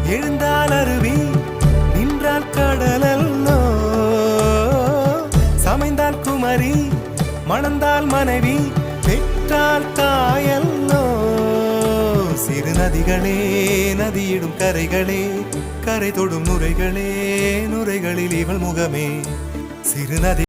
எழுந்தால் அருவி நின்றால் கடலல்லோ சமைந்தால் குமரி மணந்தால் மனைவி பெற்றால் தாயல்லோ சிறு நதிகளே நதியிடும் கரைகளே கரை தொடும் நுரைகளே நுரைகளில் இவள் முகமே சிறு நதி